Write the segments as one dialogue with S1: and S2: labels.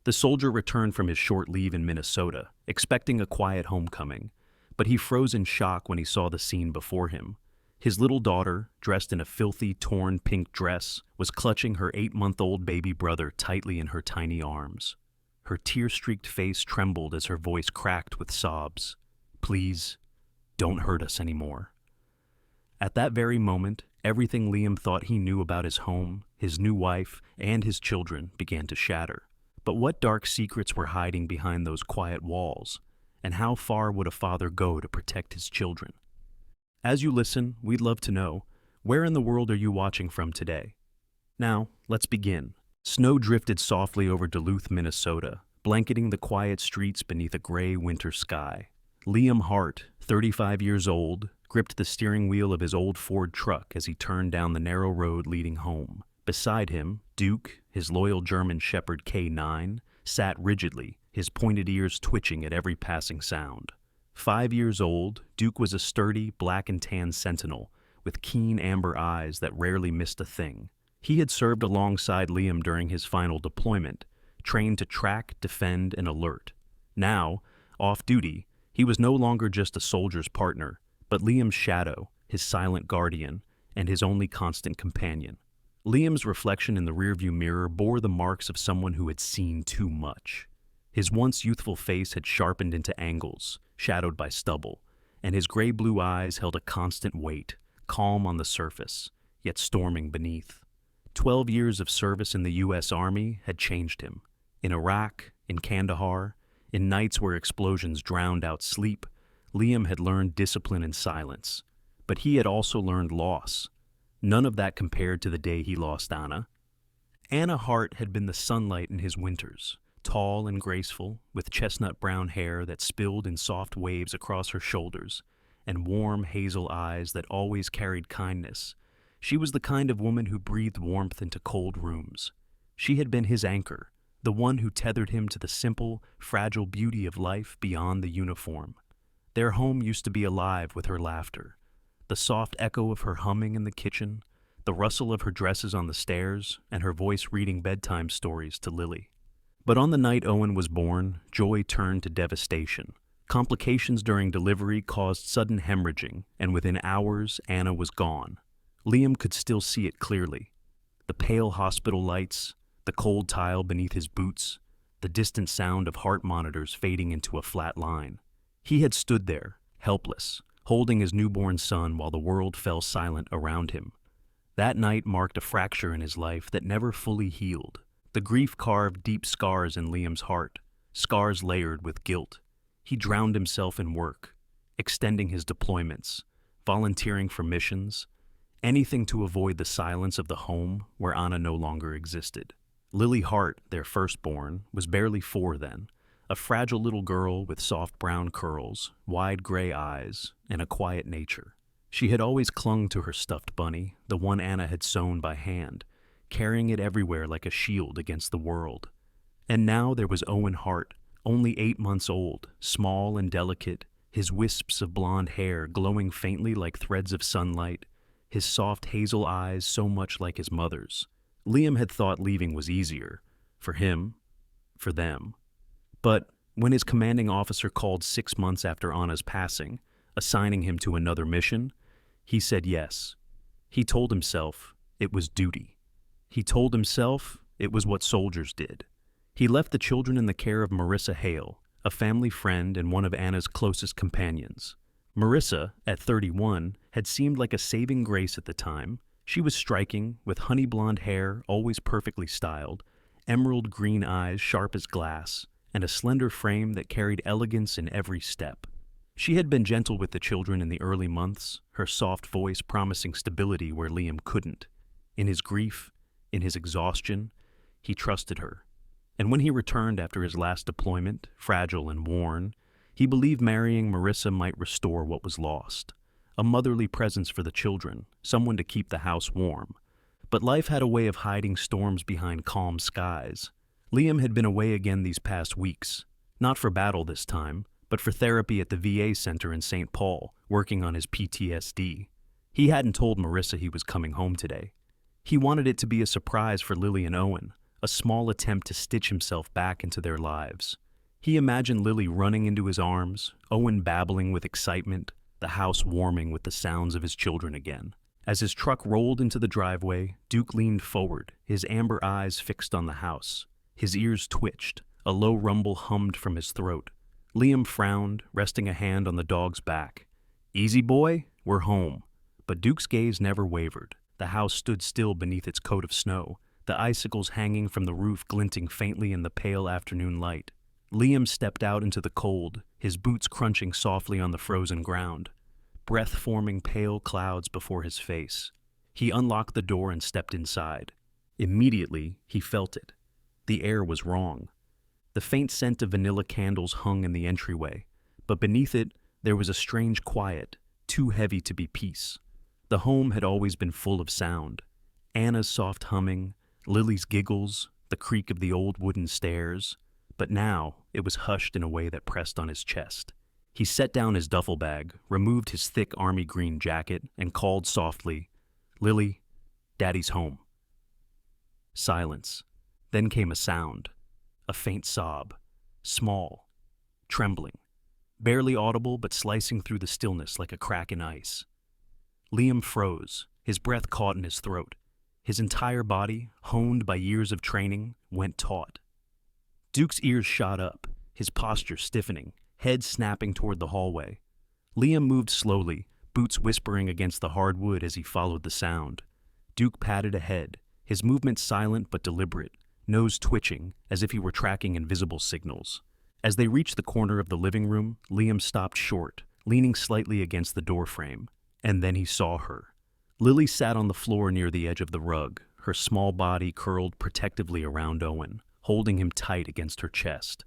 S1: The soldier returned from his short leave in Minnesota, expecting a quiet homecoming, but he froze in shock when he saw the scene before him. His little daughter, dressed in a filthy, torn pink dress, was clutching her 8-month-old baby brother tightly in her tiny arms. Her tear-streaked face trembled as her voice cracked with sobs. "Please, don't hurt us anymore." At that very moment, everything Liam thought he knew about his home, his new wife, and his children began to shatter. But what dark secrets were hiding behind those quiet walls? And how far would a father go to protect his children? As you listen, we'd love to know, where in the world are you watching from today? Now, let's begin. Snow drifted softly over Duluth, Minnesota, blanketing the quiet streets beneath a gray winter sky. Liam Hart, 35 years old, gripped the steering wheel of his old Ford truck as he turned down the narrow road leading home. Beside him, Duke, his loyal German Shepherd K9, sat rigidly, his pointed ears twitching at every passing sound. 5 years old, Duke was a sturdy, black and tan sentinel with keen amber eyes that rarely missed a thing. He had served alongside Liam during his final deployment, trained to track, defend, and alert. Now, off duty, he was no longer just a soldier's partner, but Liam's shadow, his silent guardian, and his only constant companion. Liam's reflection in the rearview mirror bore the marks of someone who had seen too much. His once youthful face had sharpened into angles, shadowed by stubble, and his gray-blue eyes held a constant weight, calm on the surface, yet storming beneath. 12 years of service in the U.S. Army had changed him. In Iraq, in Kandahar, in nights where explosions drowned out sleep, Liam had learned discipline and silence. But he had also learned loss. None of that compared to the day he lost Anna. Anna Hart had been the sunlight in his winters, tall and graceful, with chestnut brown hair that spilled in soft waves across her shoulders, and warm hazel eyes that always carried kindness. She was the kind of woman who breathed warmth into cold rooms. She had been his anchor, the one who tethered him to the simple, fragile beauty of life beyond the uniform. Their home used to be alive with her laughter, the soft echo of her humming in the kitchen, the rustle of her dresses on the stairs, and her voice reading bedtime stories to Lily. But on the night Owen was born, joy turned to devastation. Complications during delivery caused sudden hemorrhaging, and within hours, Anna was gone. Liam could still see it clearly. The pale hospital lights, the cold tile beneath his boots, the distant sound of heart monitors fading into a flat line. He had stood there, helpless, holding his newborn son while the world fell silent around him. That night marked a fracture in his life that never fully healed. The grief carved deep scars in Liam's heart, scars layered with guilt. He drowned himself in work, extending his deployments, volunteering for missions, anything to avoid the silence of the home where Anna no longer existed. Lily Hart, their firstborn, was barely 4 then, a fragile little girl with soft brown curls, wide gray eyes, and a quiet nature. She had always clung to her stuffed bunny, the one Anna had sewn by hand, carrying it everywhere like a shield against the world. And now there was Owen Hart, only 8 months old, small and delicate, his wisps of blonde hair glowing faintly like threads of sunlight, his soft hazel eyes so much like his mother's. Liam had thought leaving was easier, for him, for them. But when his commanding officer called 6 months after Anna's passing, assigning him to another mission, he said yes. He told himself it was duty. He told himself it was what soldiers did. He left the children in the care of Marissa Hale, a family friend and one of Anna's closest companions. Marissa, at 31, had seemed like a saving grace at the time. She was striking, with honey blonde hair always perfectly styled, emerald green eyes sharp as glass, and a slender frame that carried elegance in every step. She had been gentle with the children in the early months, her soft voice promising stability where Liam couldn't. In his grief, in his exhaustion, he trusted her. And when he returned after his last deployment, fragile and worn, he believed marrying Marissa might restore what was lost. A motherly presence for the children, someone to keep the house warm. But life had a way of hiding storms behind calm skies. Liam had been away again these past weeks, not for battle this time, but for therapy at the VA center in St. Paul, working on his PTSD. He hadn't told Marissa he was coming home today. He wanted it to be a surprise for Lily and Owen, a small attempt to stitch himself back into their lives. He imagined Lily running into his arms, Owen babbling with excitement, the house warming with the sounds of his children again. As his truck rolled into the driveway, Duke leaned forward, his amber eyes fixed on the house. His ears twitched, a low rumble hummed from his throat. Liam frowned, resting a hand on the dog's back. "Easy, boy, we're home." But Duke's gaze never wavered. The house stood still beneath its coat of snow, the icicles hanging from the roof glinting faintly in the pale afternoon light. Liam stepped out into the cold, his boots crunching softly on the frozen ground, breath forming pale clouds before his face. He unlocked the door and stepped inside. Immediately, he felt it. The air was wrong. The faint scent of vanilla candles hung in the entryway, but beneath it, there was a strange quiet, too heavy to be peace. The home had always been full of sound. Anna's soft humming, Lily's giggles, the creak of the old wooden stairs. But now, it was hushed in a way that pressed on his chest. He set down his duffel bag, removed his thick army green jacket, and called softly, "Lily, Daddy's home." Silence. Then came a sound. A faint sob. Small. Trembling. Barely audible, but slicing through the stillness like a crack in ice. Liam froze, his breath caught in his throat. His entire body, honed by years of training, went taut. Duke's ears shot up, his posture stiffening, head snapping toward the hallway. Liam moved slowly, boots whispering against the hard wood as he followed the sound. Duke padded ahead, his movements silent but deliberate, nose twitching as if he were tracking invisible signals. As they reached the corner of the living room, Liam stopped short, leaning slightly against the doorframe. And then he saw her. Lily sat on the floor near the edge of the rug, her small body curled protectively around Owen, holding him tight against her chest.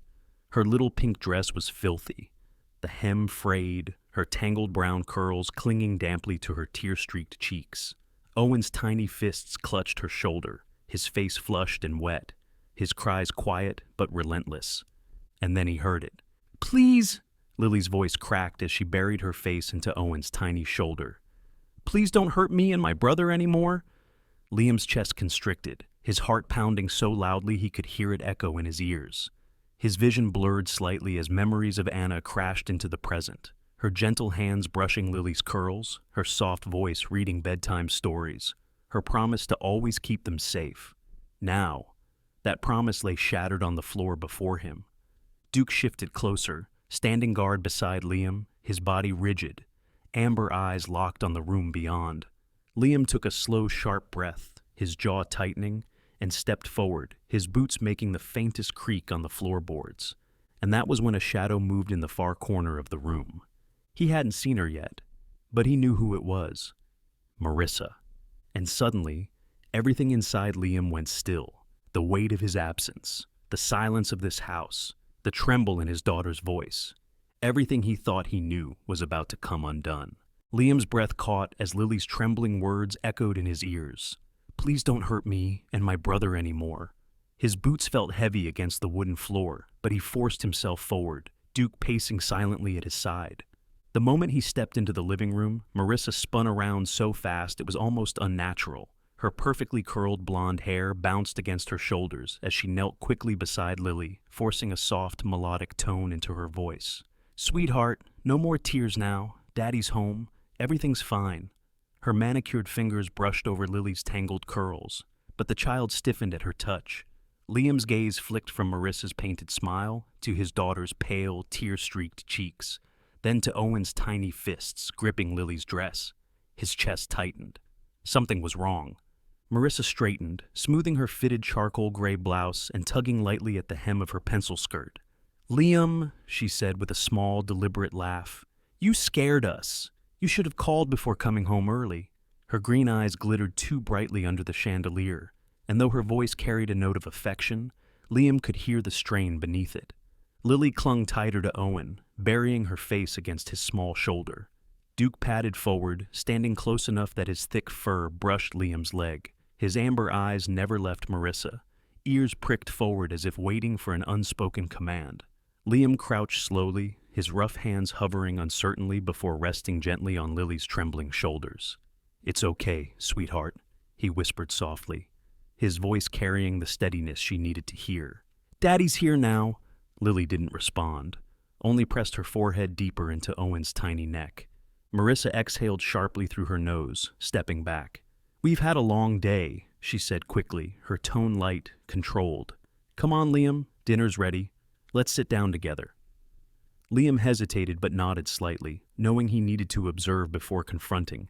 S1: Her little pink dress was filthy, the hem frayed, her tangled brown curls clinging damply to her tear-streaked cheeks. Owen's tiny fists clutched her shoulder, his face flushed and wet, his cries quiet but relentless. And then he heard it. "Please!" Lily's voice cracked as she buried her face into Owen's tiny shoulder. "Please don't hurt me and my brother anymore." Liam's chest constricted, his heart pounding so loudly he could hear it echo in his ears. His vision blurred slightly as memories of Anna crashed into the present, her gentle hands brushing Lily's curls, her soft voice reading bedtime stories, her promise to always keep them safe. Now, that promise lay shattered on the floor before him. Duke shifted closer, standing guard beside Liam, his body rigid, amber eyes locked on the room beyond. Liam took a slow, sharp breath, his jaw tightening, and stepped forward, his boots making the faintest creak on the floorboards. And that was when a shadow moved in the far corner of the room. He hadn't seen her yet, but he knew who it was. Marissa. And suddenly, everything inside Liam went still. The weight of his absence, the silence of this house, the tremble in his daughter's voice. Everything he thought he knew was about to come undone. Liam's breath caught as Lily's trembling words echoed in his ears. "Please don't hurt me and my brother anymore." His boots felt heavy against the wooden floor, but he forced himself forward, Duke pacing silently at his side. The moment he stepped into the living room, Marissa spun around so fast it was almost unnatural. Her perfectly curled blonde hair bounced against her shoulders as she knelt quickly beside Lily, forcing a soft, melodic tone into her voice. "Sweetheart, no more tears now. Daddy's home. Everything's fine." Her manicured fingers brushed over Lily's tangled curls, but the child stiffened at her touch. Liam's gaze flicked from Marissa's painted smile to his daughter's pale, tear-streaked cheeks, then to Owen's tiny fists gripping Lily's dress. His chest tightened. Something was wrong. Marissa straightened, smoothing her fitted charcoal gray blouse and tugging lightly at the hem of her pencil skirt. "Liam," she said with a small, deliberate laugh, "you scared us. You should have called before coming home early." Her green eyes glittered too brightly under the chandelier, and though her voice carried a note of affection, Liam could hear the strain beneath it. Lily clung tighter to Owen, burying her face against his small shoulder. Duke padded forward, standing close enough that his thick fur brushed Liam's leg. His amber eyes never left Marissa, ears pricked forward as if waiting for an unspoken command. Liam crouched slowly, his rough hands hovering uncertainly before resting gently on Lily's trembling shoulders. "It's okay, sweetheart," he whispered softly. his voice carrying the steadiness she needed to hear. "Daddy's here now." Lily didn't respond, only pressed her forehead deeper into Owen's tiny neck. Marissa exhaled sharply through her nose, stepping back. "We've had a long day," she said quickly, her tone light, controlled. "Come on, Liam, dinner's ready. Let's sit down together." Liam hesitated but nodded slightly, knowing he needed to observe before confronting.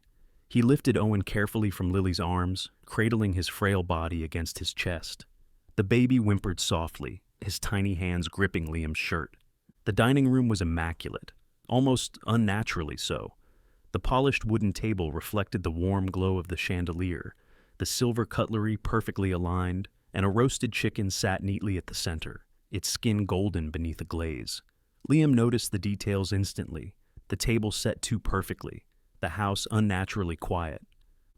S1: He lifted Owen carefully from Lily's arms, cradling his frail body against his chest. The baby whimpered softly, his tiny hands gripping Liam's shirt. The dining room was immaculate, almost unnaturally so. The polished wooden table reflected the warm glow of the chandelier, the silver cutlery perfectly aligned, and a roasted chicken sat neatly at the center, its skin golden beneath a glaze. Liam noticed the details instantly, the table set too perfectly, the house unnaturally quiet.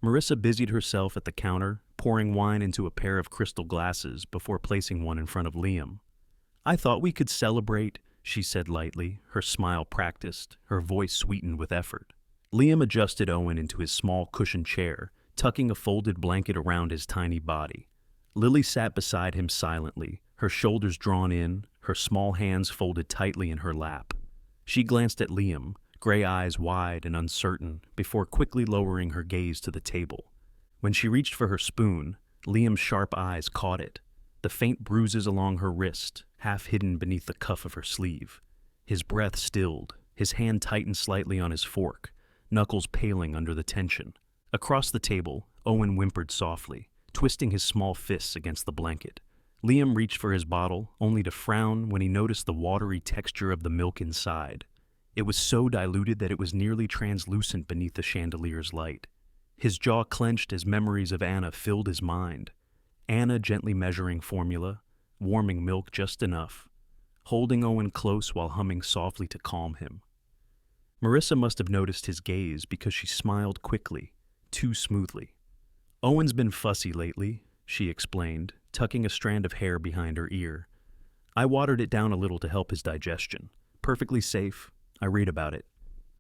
S1: Marissa busied herself at the counter, pouring wine into a pair of crystal glasses before placing one in front of Liam. "I thought we could celebrate," she said lightly, her smile practiced, her voice sweetened with effort. Liam adjusted Owen into his small cushioned chair, tucking a folded blanket around his tiny body. Lily sat beside him silently, her shoulders drawn in, her small hands folded tightly in her lap. She glanced at Liam, gray eyes wide and uncertain, before quickly lowering her gaze to the table. When she reached for her spoon, Liam's sharp eyes caught it, the faint bruises along her wrist, half hidden beneath the cuff of her sleeve. His breath stilled, his hand tightened slightly on his fork, knuckles paling under the tension. Across the table, Owen whimpered softly, twisting his small fists against the blanket. Liam reached for his bottle, only to frown when he noticed the watery texture of the milk inside. It was so diluted that it was nearly translucent beneath the chandelier's light. His jaw clenched as memories of Anna filled his mind. Anna gently measuring formula, warming milk just enough, holding Owen close while humming softly to calm him. Marissa must have noticed his gaze because she smiled quickly, too smoothly. "Owen's been fussy lately," she explained, tucking a strand of hair behind her ear. "I watered it down a little to help his digestion. Perfectly safe. I read about it."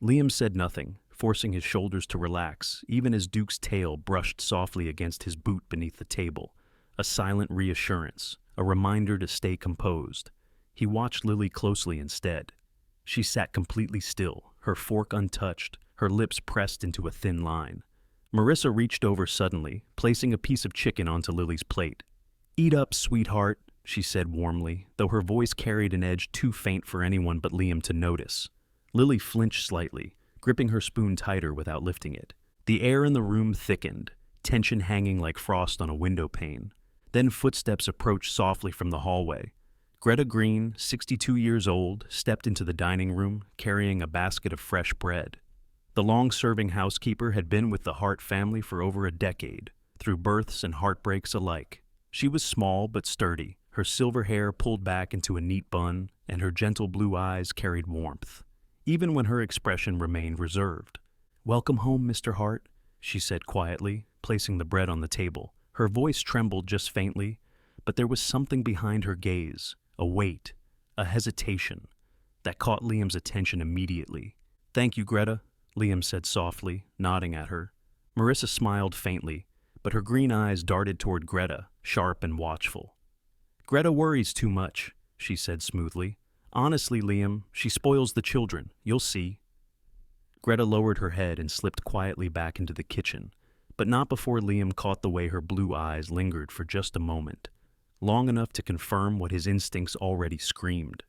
S1: Liam said nothing, forcing his shoulders to relax, even as Duke's tail brushed softly against his boot beneath the table, a silent reassurance, a reminder to stay composed. He watched Lily closely instead. She sat completely still, her fork untouched, her lips pressed into a thin line. Marissa reached over suddenly, placing a piece of chicken onto Lily's plate. "Eat up, sweetheart," she said warmly, though her voice carried an edge too faint for anyone but Liam to notice. Lily flinched slightly, gripping her spoon tighter without lifting it. The air in the room thickened, tension hanging like frost on a window pane. Then footsteps approached softly from the hallway. Greta Green, 62 years old, stepped into the dining room, carrying a basket of fresh bread. The long-serving housekeeper had been with the Hart family for over a decade, through births and heartbreaks alike. She was small but sturdy, her silver hair pulled back into a neat bun, and her gentle blue eyes carried warmth, even when her expression remained reserved. "Welcome home, Mr. Hart," she said quietly, placing the bread on the table. Her voice trembled just faintly, but there was something behind her gaze, a weight, a hesitation, that caught Liam's attention immediately. "Thank you, Greta," Liam said softly, nodding at her. Marissa smiled faintly, but her green eyes darted toward Greta, sharp and watchful. "Greta worries too much," she said smoothly. "Honestly, Liam, she spoils the children. You'll see." Greta lowered her head and slipped quietly back into the kitchen, but not before Liam caught the way her blue eyes lingered for just a moment, long enough to confirm what his instincts already screamed.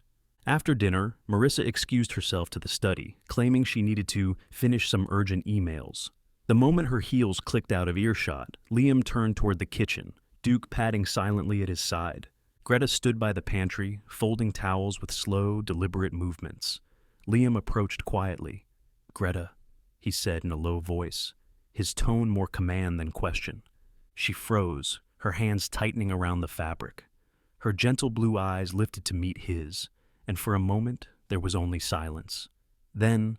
S1: After dinner, Marissa excused herself to the study, claiming she needed to finish some urgent emails. The moment her heels clicked out of earshot, Liam turned toward the kitchen, Duke padding silently at his side. Greta stood by the pantry, folding towels with slow, deliberate movements. Liam approached quietly. "Greta," he said in a low voice, his tone more command than question. She froze, her hands tightening around the fabric. Her gentle blue eyes lifted to meet his, and for a moment there was only silence. Then,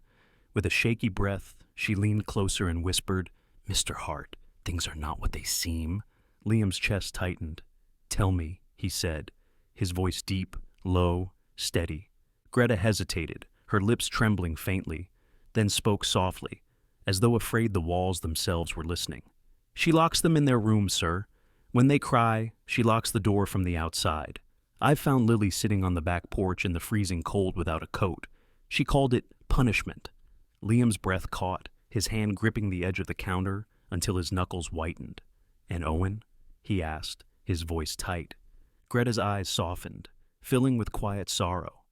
S1: with a shaky breath, she leaned closer and whispered, "Mr. Hart, things are not what they seem." Liam's chest tightened. "Tell me," he said, his voice deep, low, steady. Greta hesitated, her lips trembling faintly, then spoke softly, as though afraid the walls themselves were listening. "She locks them in their room, sir. When they cry, she locks the door from the outside. I've found Lily sitting on the back porch in the freezing cold without a coat. She called it punishment. Liam's breath caught, his hand gripping the edge of the counter until his knuckles whitened. "And Owen?" he asked, his voice tight. Greta's eyes softened, filling with quiet sorrow.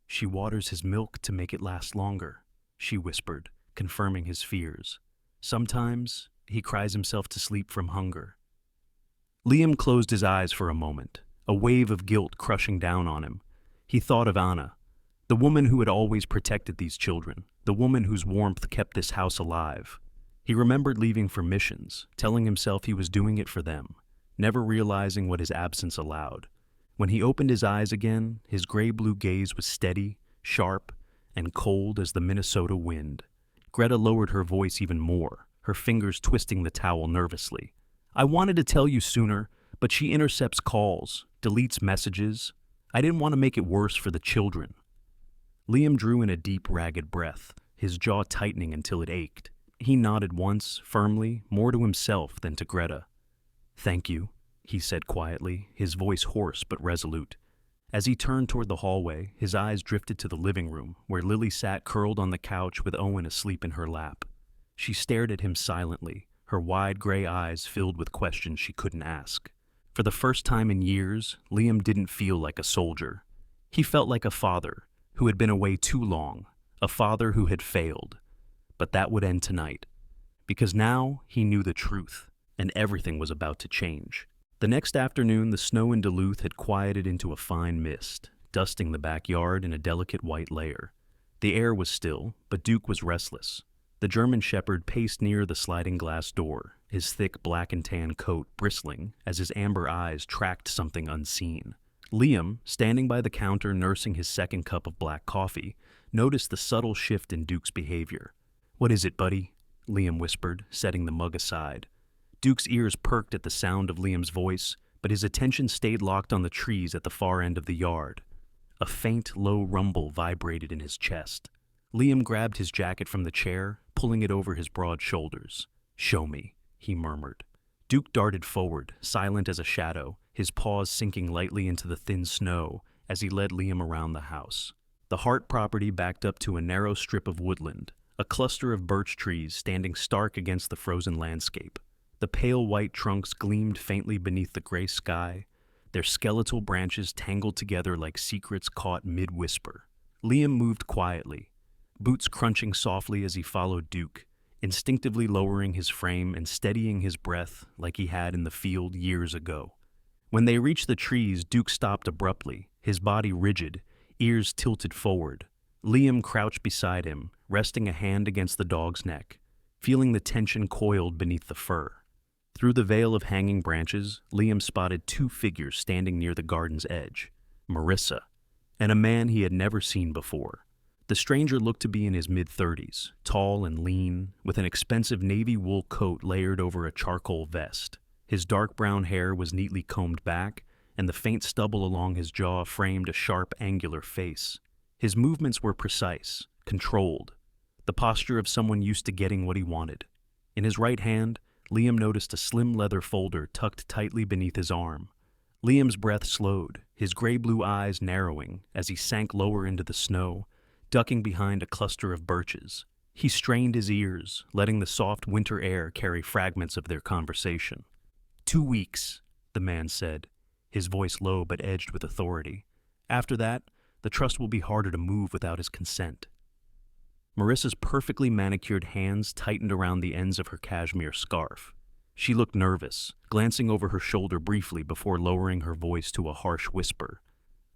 S1: "She waters his milk to make it last longer," she whispered, confirming his fears. "Sometimes he cries himself to sleep from hunger." Liam closed his eyes for a moment, a wave of guilt crushing down on him. He thought of Anna, the woman who had always protected these children, the woman whose warmth kept this house alive. He remembered leaving for missions, telling himself he was doing it for them, never realizing what his absence allowed. When he opened his eyes again, his gray-blue gaze was steady, sharp, and cold as the Minnesota wind. Greta lowered her voice even more, her fingers twisting the towel nervously. "I wanted to tell you sooner, but she intercepts calls, deletes messages. I didn't want to make it worse for the children." Liam drew in a deep, ragged breath, his jaw tightening until it ached. He nodded once, firmly, more to himself than to Greta. "Thank you," he said quietly, his voice hoarse but resolute. As he turned toward the hallway, his eyes drifted to the living room, where Lily sat curled on the couch with Owen asleep in her lap. She stared at him silently, her wide gray eyes filled with questions she couldn't ask. For the first time in years, Liam didn't feel like a soldier. He felt like a father who had been away too long, a father who had failed. But that would end tonight, because now he knew the truth, and everything was about to change. The next afternoon, the snow in Duluth had quieted into a fine mist, dusting the backyard in a delicate white layer. The air was still, but Duke was restless. The German shepherd paced near the sliding glass door, his thick black and tan coat bristling as his amber eyes tracked something unseen. Liam, standing by the counter nursing his second cup of black coffee, noticed the subtle shift in Duke's behavior. "What is it, buddy?" Liam whispered, setting the mug aside. Duke's ears perked at the sound of Liam's voice, but his attention stayed locked on the trees at the far end of the yard. A faint, low rumble vibrated in his chest. Liam grabbed his jacket from the chair, pulling it over his broad shoulders. "Show me," he murmured. Duke darted forward, silent as a shadow, his paws sinking lightly into the thin snow as he led Liam around the house. The Hart property backed up to a narrow strip of woodland, a cluster of birch trees standing stark against the frozen landscape. The pale white trunks gleamed faintly beneath the gray sky, their skeletal branches tangled together like secrets caught mid-whisper. Liam moved quietly, boots crunching softly as he followed Duke, instinctively lowering his frame and steadying his breath like he had in the field years ago. When they reached the trees, Duke stopped abruptly, his body rigid, ears tilted forward. Liam crouched beside him, resting a hand against the dog's neck, feeling the tension coiled beneath the fur. Through the veil of hanging branches, Liam spotted two figures standing near the garden's edge, Marissa, and a man he had never seen before. The stranger looked to be in his mid-30s, tall and lean, with an expensive navy wool coat layered over a charcoal vest. His dark brown hair was neatly combed back, and the faint stubble along his jaw framed a sharp, angular face. His movements were precise, controlled, the posture of someone used to getting what he wanted. In his right hand, Liam noticed a slim leather folder tucked tightly beneath his arm. Liam's breath slowed, his gray-blue eyes narrowing as he sank lower into the snow, ducking behind a cluster of birches. He strained his ears, letting the soft winter air carry fragments of their conversation. 2 weeks, the man said, his voice low but edged with authority. After that, the trust will be harder to move without his consent. Marissa's perfectly manicured hands tightened around the ends of her cashmere scarf. She looked nervous, glancing over her shoulder briefly before lowering her voice to a harsh whisper.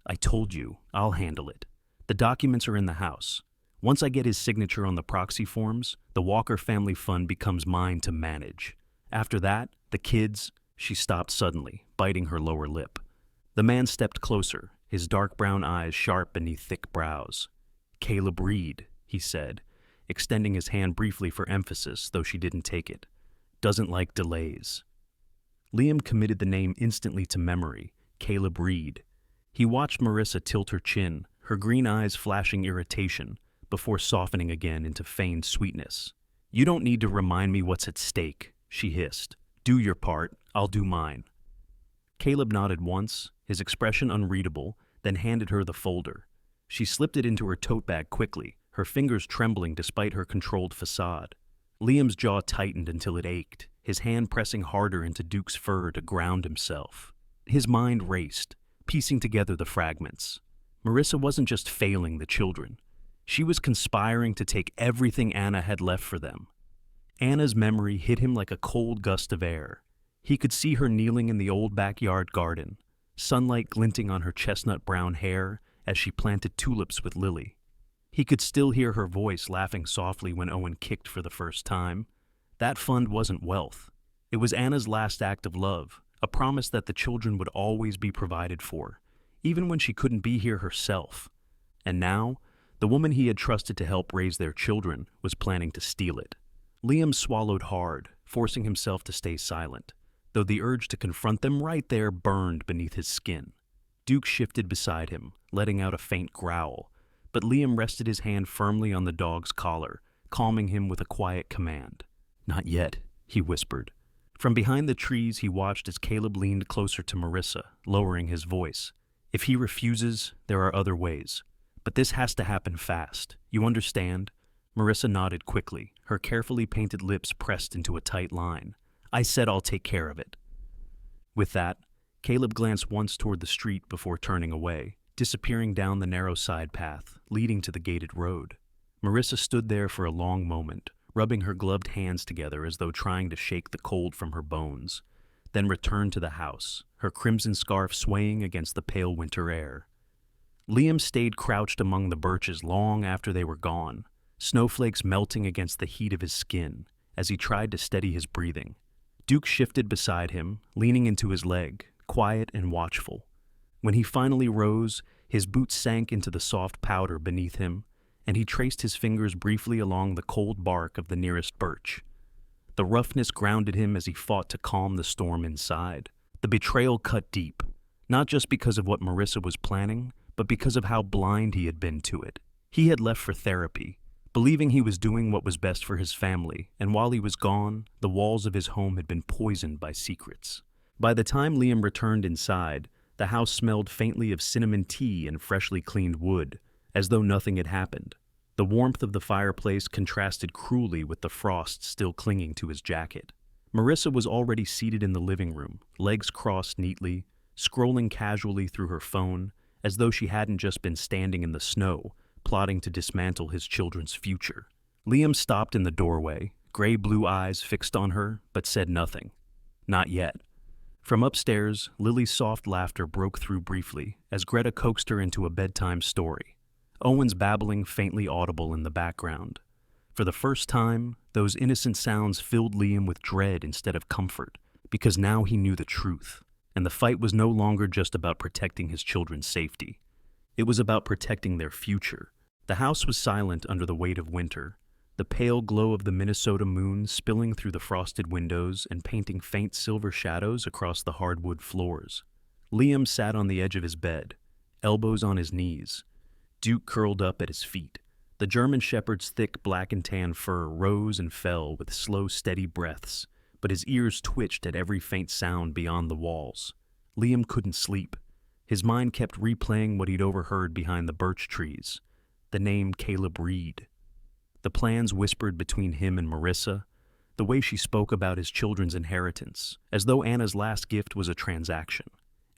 S1: "I told you, I'll handle it. The documents are in the house. Once I get his signature on the proxy forms, the Walker family fund becomes mine to manage. After that, the kids—" She stopped suddenly, biting her lower lip. The man stepped closer, his dark brown eyes sharp beneath thick brows. "Caleb Reed," he said, extending his hand briefly for emphasis, though she didn't take it. "Doesn't like delays." Liam committed the name instantly to memory, Caleb Reed. He watched Marissa tilt her chin, her green eyes flashing irritation, before softening again into feigned sweetness. "You don't need to remind me what's at stake," she hissed. "Do your part, I'll do mine." Caleb nodded once, his expression unreadable, then handed her the folder. She slipped it into her tote bag quickly, her fingers trembling despite her controlled facade. Liam's jaw tightened until it ached, his hand pressing harder into Duke's fur to ground himself. His mind raced, piecing together the fragments. Marissa wasn't just failing the children. She was conspiring to take everything Anna had left for them. Anna's memory hit him like a cold gust of air. He could see her kneeling in the old backyard garden, sunlight glinting on her chestnut-brown hair as she planted tulips with Lily. He could still hear her voice laughing softly when Owen kicked for the first time. That fund wasn't wealth. It was Anna's last act of love, a promise that the children would always be provided for, even when she couldn't be here herself. And now, the woman he had trusted to help raise their children was planning to steal it. Liam swallowed hard, forcing himself to stay silent, though the urge to confront them right there burned beneath his skin. Duke shifted beside him, letting out a faint growl, but Liam rested his hand firmly on the dog's collar, calming him with a quiet command. "Not yet," he whispered. From behind the trees, he watched as Caleb leaned closer to Marissa, lowering his voice. "If he refuses, there are other ways. But this has to happen fast. You understand?" Marissa nodded quickly, her carefully painted lips pressed into a tight line. "I said I'll take care of it." With that, Caleb glanced once toward the street before turning away, disappearing down the narrow side path leading to the gated road. Marissa stood there for a long moment, rubbing her gloved hands together as though trying to shake the cold from her bones, then returned to the house, her crimson scarf swaying against the pale winter air. Liam stayed crouched among the birches long after they were gone, snowflakes melting against the heat of his skin as he tried to steady his breathing. Duke shifted beside him, leaning into his leg, quiet and watchful. When he finally rose, his boots sank into the soft powder beneath him, and he traced his fingers briefly along the cold bark of the nearest birch. The roughness grounded him as he fought to calm the storm inside. The betrayal cut deep, not just because of what Marissa was planning, but because of how blind he had been to it. He had left for therapy, believing he was doing what was best for his family, and while he was gone, the walls of his home had been poisoned by secrets. By the time Liam returned inside, the house smelled faintly of cinnamon tea and freshly cleaned wood, as though nothing had happened. The warmth of the fireplace contrasted cruelly with the frost still clinging to his jacket. Marissa was already seated in the living room, legs crossed neatly, scrolling casually through her phone, as though she hadn't just been standing in the snow, plotting to dismantle his children's future. Liam stopped in the doorway, gray-blue eyes fixed on her, but said nothing. Not yet. From upstairs, Lily's soft laughter broke through briefly as Greta coaxed her into a bedtime story, Owen's babbling faintly audible in the background. For the first time, those innocent sounds filled Liam with dread instead of comfort, because now he knew the truth, and the fight was no longer just about protecting his children's safety. It was about protecting their future. The house was silent under the weight of winter, the pale glow of the Minnesota moon spilling through the frosted windows and painting faint silver shadows across the hardwood floors. Liam sat on the edge of his bed, elbows on his knees, Duke curled up at his feet. The German shepherd's thick black and tan fur rose and fell with slow, steady breaths, but his ears twitched at every faint sound beyond the walls. Liam couldn't sleep. His mind kept replaying what he'd overheard behind the birch trees, the name Caleb Reed. The plans whispered between him and Marissa, the way she spoke about his children's inheritance, as though Anna's last gift was a transaction.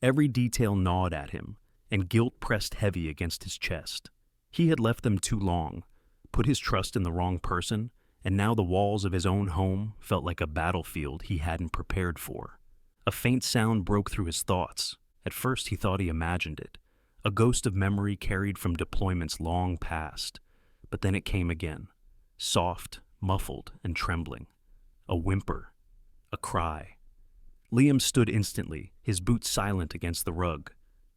S1: Every detail gnawed at him, and guilt pressed heavy against his chest. He had left them too long, put his trust in the wrong person, and now the walls of his own home felt like a battlefield he hadn't prepared for. A faint sound broke through his thoughts. At first he thought he imagined it, a ghost of memory carried from deployments long past. But then it came again, soft, muffled, and trembling. A whimper, a cry. Liam stood instantly, his boots silent against the rug.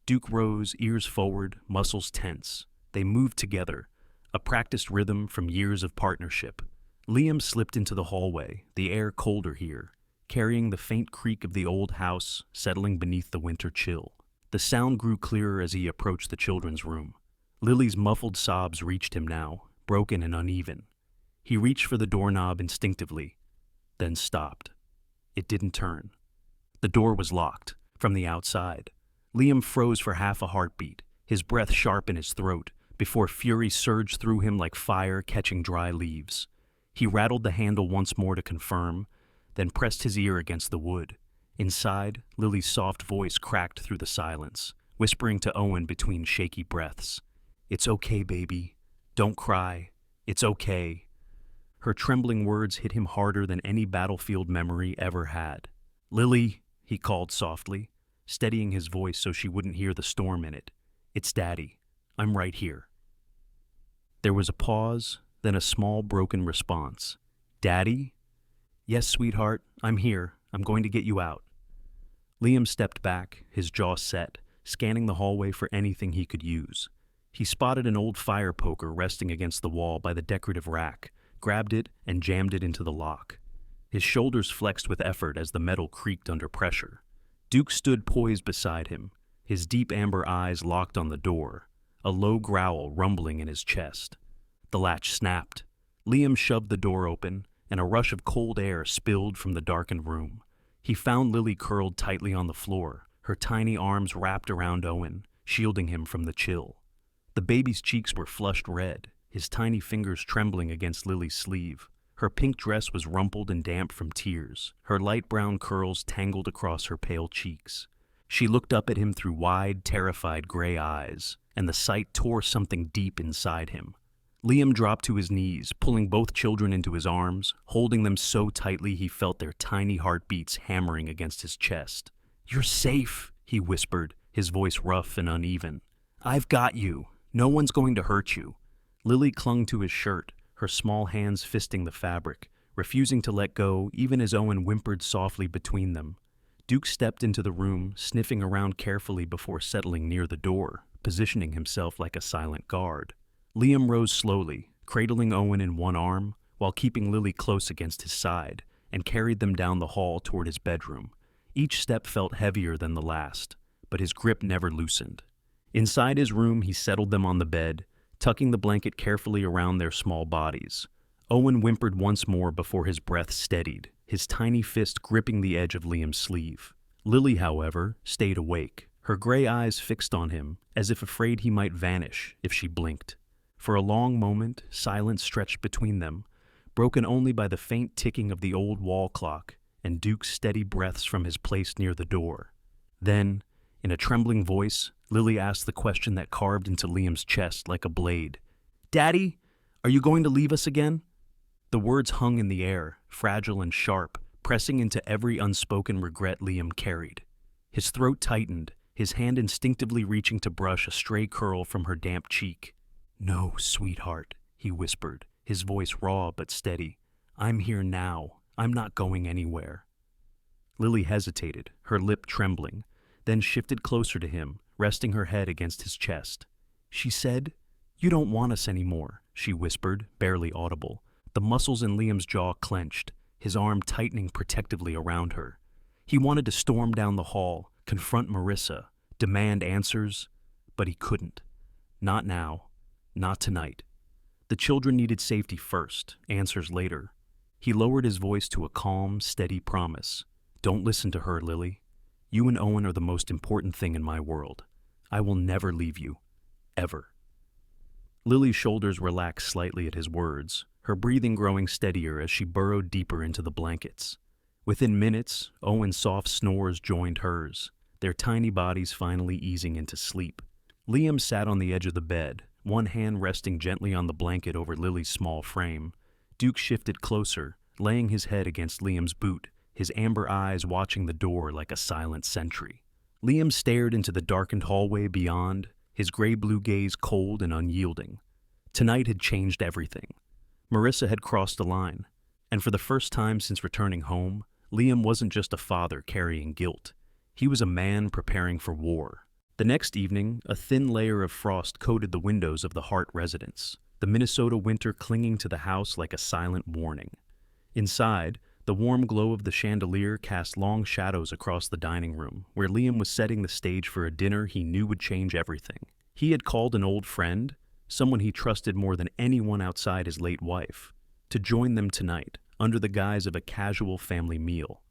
S1: Duke rose, ears forward, muscles tense. They moved together, a practiced rhythm from years of partnership. Liam slipped into the hallway, the air colder here, carrying the faint creak of the old house settling beneath the winter chill. The sound grew clearer as he approached the children's room. Lily's muffled sobs reached him now, broken and uneven. He reached for the doorknob instinctively, then stopped. It didn't turn. The door was locked, from the outside. Liam froze for half a heartbeat, his breath sharp in his throat, before fury surged through him like fire catching dry leaves. He rattled the handle once more to confirm, then pressed his ear against the wood. Inside, Lily's soft voice cracked through the silence, whispering to Owen between shaky breaths. "It's okay, baby. Don't cry. It's okay." Her trembling words hit him harder than any battlefield memory ever had. "Lily," he called softly, steadying his voice so she wouldn't hear the storm in it. "It's Daddy. I'm right here." There was a pause, then a small broken response. "Daddy?" "Yes, sweetheart, I'm here. I'm going to get you out." Liam stepped back, his jaw set, scanning the hallway for anything he could use. He spotted an old fire poker resting against the wall by the decorative rack, grabbed it, and jammed it into the lock. His shoulders flexed with effort as the metal creaked under pressure. Duke stood poised beside him, his deep amber eyes locked on the door, a low growl rumbling in his chest. The latch snapped. Liam shoved the door open, and a rush of cold air spilled from the darkened room. He found Lily curled tightly on the floor, her tiny arms wrapped around Owen, shielding him from the chill. The baby's cheeks were flushed red, his tiny fingers trembling against Lily's sleeve. Her pink dress was rumpled and damp from tears, her light brown curls tangled across her pale cheeks. She looked up at him through wide, terrified gray eyes, and the sight tore something deep inside him. Liam dropped to his knees, pulling both children into his arms, holding them so tightly he felt their tiny heartbeats hammering against his chest. "You're safe," he whispered, his voice rough and uneven. "I've got you. No one's going to hurt you." Lily clung to his shirt, her small hands fisting the fabric, refusing to let go even as Owen whimpered softly between them. Duke stepped into the room, sniffing around carefully before settling near the door, positioning himself like a silent guard. Liam rose slowly, cradling Owen in one arm, while keeping Lily close against his side, and carried them down the hall toward his bedroom. Each step felt heavier than the last, but his grip never loosened. Inside his room, he settled them on the bed, tucking the blanket carefully around their small bodies. Owen whimpered once more before his breath steadied, his tiny fist gripping the edge of Liam's sleeve. Lily, however, stayed awake, her gray eyes fixed on him, as if afraid he might vanish if she blinked. For a long moment, silence stretched between them, broken only by the faint ticking of the old wall clock and Duke's steady breaths from his place near the door. Then, in a trembling voice, Lily asked the question that carved into Liam's chest like a blade. "Daddy, are you going to leave us again?" The words hung in the air, fragile and sharp, pressing into every unspoken regret Liam carried. His throat tightened, his hand instinctively reaching to brush a stray curl from her damp cheek. "No, sweetheart," he whispered, his voice raw but steady. "I'm here now. I'm not going anywhere." Lily hesitated, her lip trembling, then shifted closer to him, resting her head against his chest. She said, "You don't want us anymore," she whispered, barely audible. The muscles in Liam's jaw clenched, his arm tightening protectively around her. He wanted to storm down the hall, confront Marissa, demand answers, but he couldn't. Not now. Not tonight. The children needed safety first, answers later. He lowered his voice to a calm, steady promise. "Don't listen to her, Lily. You and Owen are the most important thing in my world. I will never leave you. Ever." Lily's shoulders relaxed slightly at his words, her breathing growing steadier as she burrowed deeper into the blankets. Within minutes, Owen's soft snores joined hers, their tiny bodies finally easing into sleep. Liam sat on the edge of the bed, one hand resting gently on the blanket over Lily's small frame. Duke shifted closer, laying his head against Liam's boot, his amber eyes watching the door like a silent sentry. Liam stared into the darkened hallway beyond, his gray-blue gaze cold and unyielding. Tonight had changed everything. Marissa had crossed a line, and for the first time since returning home, Liam wasn't just a father carrying guilt. He was a man preparing for war. The next evening, a thin layer of frost coated the windows of the Hart residence, the Minnesota winter clinging to the house like a silent warning. Inside, the warm glow of the chandelier cast long shadows across the dining room, where Liam was setting the stage for a dinner he knew would change everything. He had called an old friend, someone he trusted more than anyone outside his late wife, to join them tonight, under the guise of a casual family meal.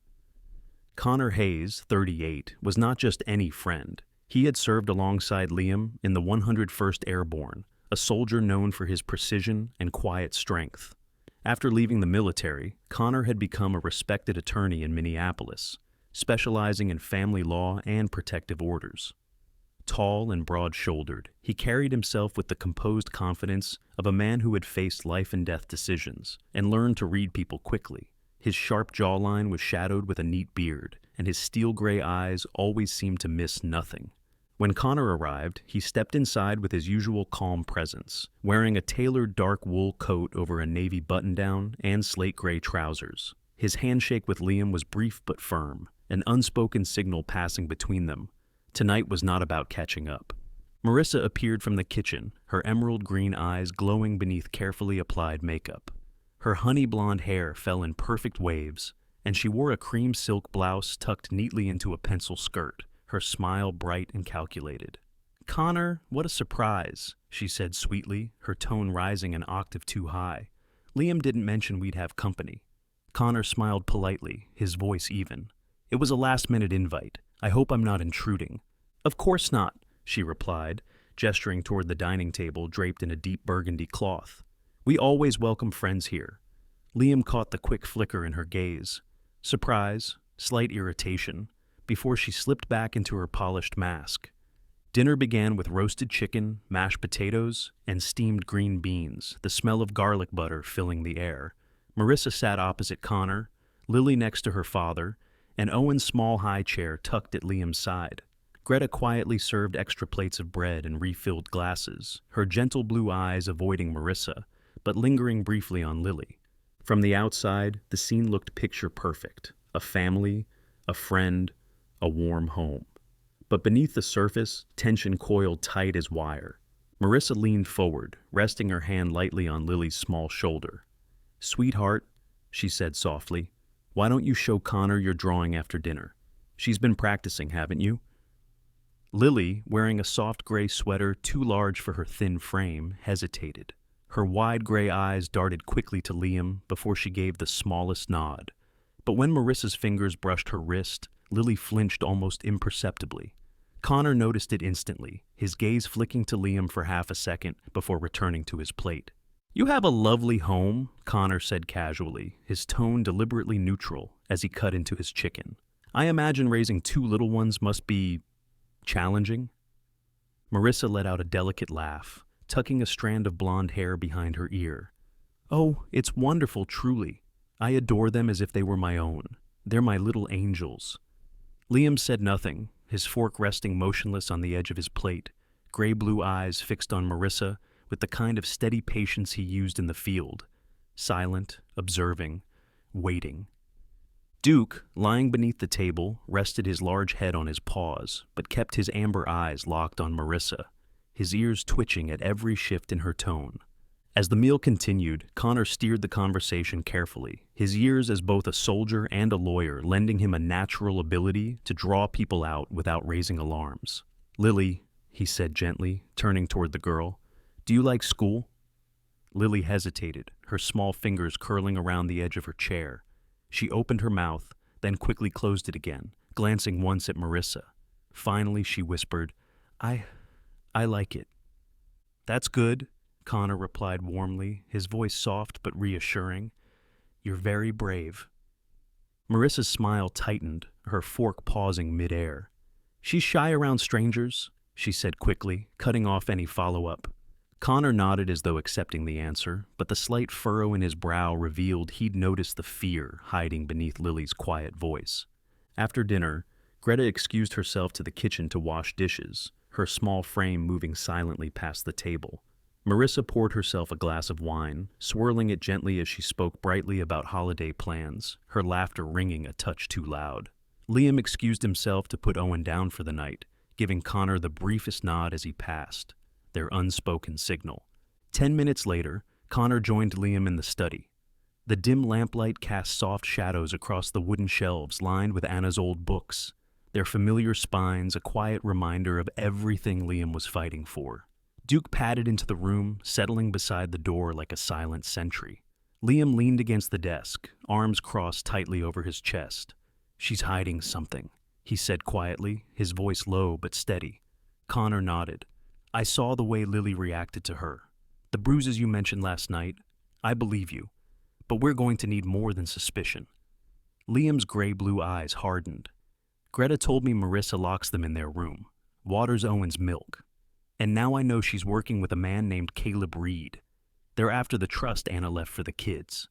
S1: Connor Hayes, 38, was not just any friend. He had served alongside Liam in the 101st Airborne, a soldier known for his precision and quiet strength. After leaving the military, Connor had become a respected attorney in Minneapolis, specializing in family law and protective orders. Tall and broad-shouldered, he carried himself with the composed confidence of a man who had faced life-and-death decisions and learned to read people quickly. His sharp jawline was shadowed with a neat beard, and his steel-gray eyes always seemed to miss nothing. When Connor arrived, he stepped inside with his usual calm presence, wearing a tailored dark wool coat over a navy button-down and slate-gray trousers. His handshake with Liam was brief but firm, an unspoken signal passing between them. Tonight was not about catching up. Marissa appeared from the kitchen, her emerald green eyes glowing beneath carefully applied makeup. Her honey blonde hair fell in perfect waves, and she wore a cream silk blouse tucked neatly into a pencil skirt, her smile bright and calculated. "Connor, what a surprise," she said sweetly, her tone rising an octave too high. "Liam didn't mention we'd have company." Connor smiled politely, his voice even. "It was a last-minute invite. I hope I'm not intruding." "Of course not," she replied, gesturing toward the dining table draped in a deep burgundy cloth. "We always welcome friends here." Liam caught the quick flicker in her gaze. Surprise, slight irritation, before she slipped back into her polished mask. Dinner began with roasted chicken, mashed potatoes, and steamed green beans, the smell of garlic butter filling the air. Marissa sat opposite Connor, Lily next to her father, and Owen's small high chair tucked at Liam's side. Greta quietly served extra plates of bread and refilled glasses, her gentle blue eyes avoiding Marissa, but lingering briefly on Lily. From the outside, the scene looked picture perfect. A family, a friend, a warm home. But beneath the surface, tension coiled tight as wire. Marissa leaned forward, resting her hand lightly on Lily's small shoulder. "Sweetheart," she said softly, "why don't you show Connor your drawing after dinner? She's been practicing, haven't you?" Lily, wearing a soft gray sweater too large for her thin frame, hesitated. Her wide gray eyes darted quickly to Liam before she gave the smallest nod. But when Marissa's fingers brushed her wrist, Lily flinched almost imperceptibly. Connor noticed it instantly, his gaze flicking to Liam for half a second before returning to his plate. "You have a lovely home," Connor said casually, his tone deliberately neutral as he cut into his chicken. "I imagine raising two little ones must be challenging." Marissa let out a delicate laugh, tucking a strand of blonde hair behind her ear. "Oh, it's wonderful, truly. I adore them as if they were my own. They're my little angels." Liam said nothing, his fork resting motionless on the edge of his plate, gray-blue eyes fixed on Marissa with the kind of steady patience he used in the field. Silent, observing, waiting. Duke, lying beneath the table, rested his large head on his paws, but kept his amber eyes locked on Marissa, his ears twitching at every shift in her tone. As the meal continued, Connor steered the conversation carefully, his years as both a soldier and a lawyer lending him a natural ability to draw people out without raising alarms. "Lily," he said gently, turning toward the girl, "do you like school?" Lily hesitated, her small fingers curling around the edge of her chair. She opened her mouth, then quickly closed it again, glancing once at Marissa. Finally, she whispered, I like it." "That's good," Connor replied warmly, his voice soft but reassuring. "You're very brave." Marissa's smile tightened, her fork pausing midair. "She's shy around strangers," she said quickly, cutting off any follow-up. Connor nodded as though accepting the answer, but the slight furrow in his brow revealed he'd noticed the fear hiding beneath Lily's quiet voice. After dinner, Greta excused herself to the kitchen to wash dishes, her small frame moving silently past the table. Marissa poured herself a glass of wine, swirling it gently as she spoke brightly about holiday plans, her laughter ringing a touch too loud. Liam excused himself to put Owen down for the night, giving Connor the briefest nod as he passed, their unspoken signal. 10 minutes later, Connor joined Liam in the study. The dim lamplight cast soft shadows across the wooden shelves lined with Anna's old books, their familiar spines a quiet reminder of everything Liam was fighting for. Duke padded into the room, settling beside the door like a silent sentry. Liam leaned against the desk, arms crossed tightly over his chest. "She's hiding something," he said quietly, his voice low but steady. Connor nodded. "I saw the way Lily reacted to her. The bruises you mentioned last night, I believe you. But we're going to need more than suspicion." Liam's gray-blue eyes hardened. "Greta told me Marissa locks them in their room, waters Owen's milk. And now I know she's working with a man named Caleb Reed. They're after the trust Anna left for the kids."